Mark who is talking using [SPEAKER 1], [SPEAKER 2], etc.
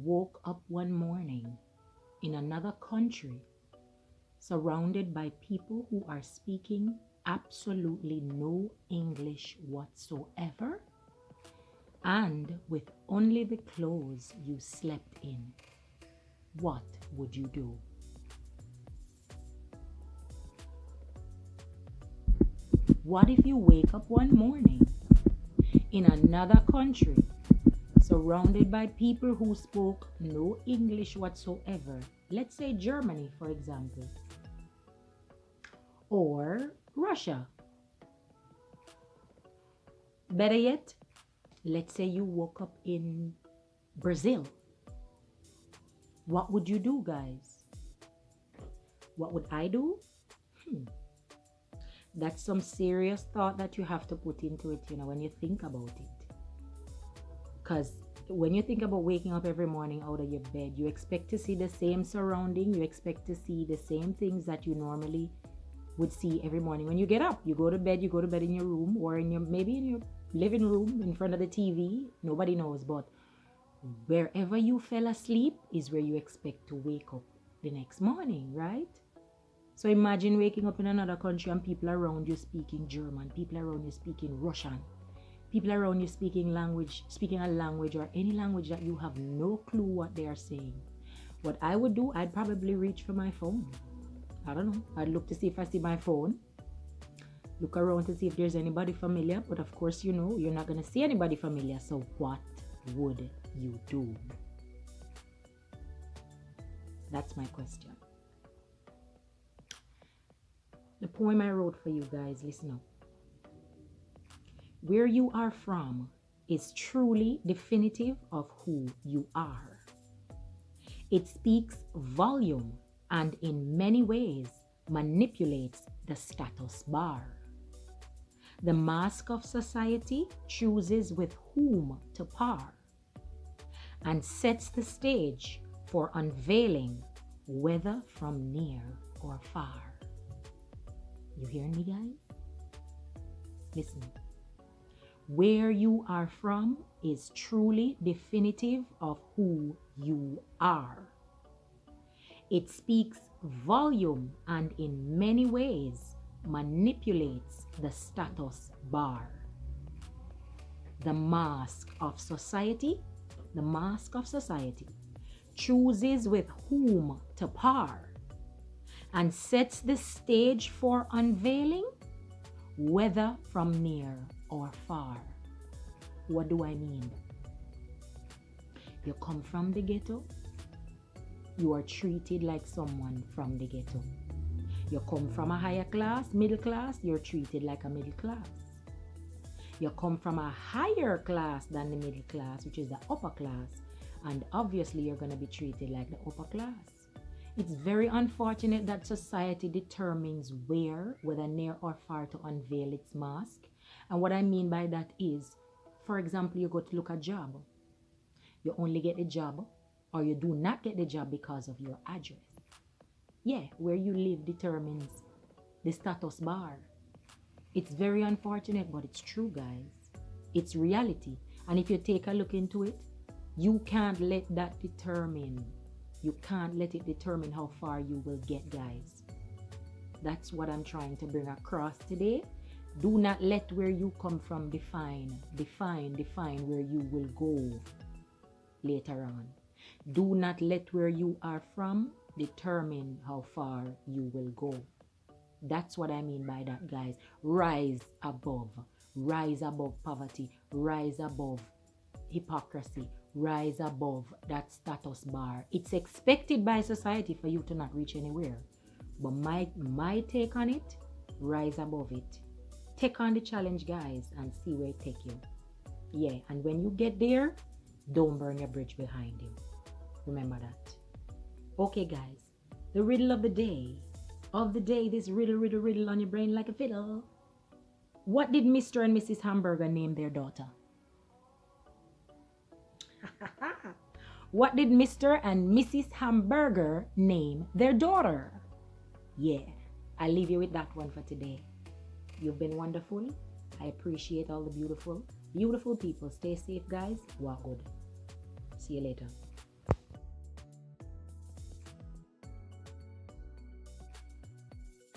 [SPEAKER 1] woke up one morning in another country surrounded by people who are speaking absolutely no English whatsoever and with only the clothes you slept in, what would you do? What if you wake up one morning in another country surrounded by people who spoke no English whatsoever? Let's say Germany, for example, or Russia. Better yet, let's say you woke up in Brazil. What would you do, guys? What would I do? That's some serious thought that you have to put into it, when you think about it. Because when you think about waking up every morning out of your bed, you expect to see the same surrounding, you expect to see the same things that you normally would see every morning when you get up. You go to bed in your room or maybe in your living room in front of the TV. Nobody knows, but wherever you fell asleep is where you expect to wake up the next morning, right? So imagine waking up in another country and people around you speaking German, people around you speaking Russian, people around you speaking a language or any language that you have no clue what they are saying. What I would do, I'd probably reach for my phone. I don't know. I'd look to see if I see my phone. Look around to see if there's anybody familiar. But of course, you're not going to see anybody familiar. So what would you do? That's my question. The poem I wrote for you guys, listen up. Where you are from is truly definitive of who you are. It speaks volume and in many ways manipulates the status bar. The mask of society chooses with whom to par and sets the stage for unveiling, whether from near or far. You hearing me, guys? Listen. Where you are from is truly definitive of who you are. It speaks volume and in many ways manipulates the status bar. The mask of society chooses with whom to par and sets the stage for unveiling, whether from near or far. What do I mean? You come from the ghetto, you are treated like someone from the ghetto. You come from a higher class, middle class, you're treated like a middle class. You come from a higher class than the middle class, which is the upper class, and obviously you're going to be treated like the upper class. It's very unfortunate that society determines whether near or far to unveil its mask. And what I mean by that is, for example, you go to look at a job. You only get the job or you do not get the job because of your address. Yeah, where you live determines the status bar. It's very unfortunate, but it's true, guys. It's reality. And if you take a look into it, you can't let that determine. You can't let it determine how far you will get, guys. That's what I'm trying to bring across today. Do not let where you come from define where you will go later on. Do not let where you are from determine how far you will go. That's what I mean by that, guys. Rise above poverty, rise above hypocrisy, rise above that status bar. It's expected by society for you to not reach anywhere. But my take on it, rise above it. Take on the challenge, guys, and see where it take you. Yeah, and when you get there, don't burn your bridge behind you. Remember that. Okay, guys, the riddle of the day. This riddle on your brain like a fiddle. What did Mr. and Mrs. Hamburger name their daughter? What did Mr. and Mrs. Hamburger name their daughter? Yeah, I'll leave you with that one for today. You've been wonderful. I appreciate all the beautiful people. Stay safe, guys. Walk good. See you later.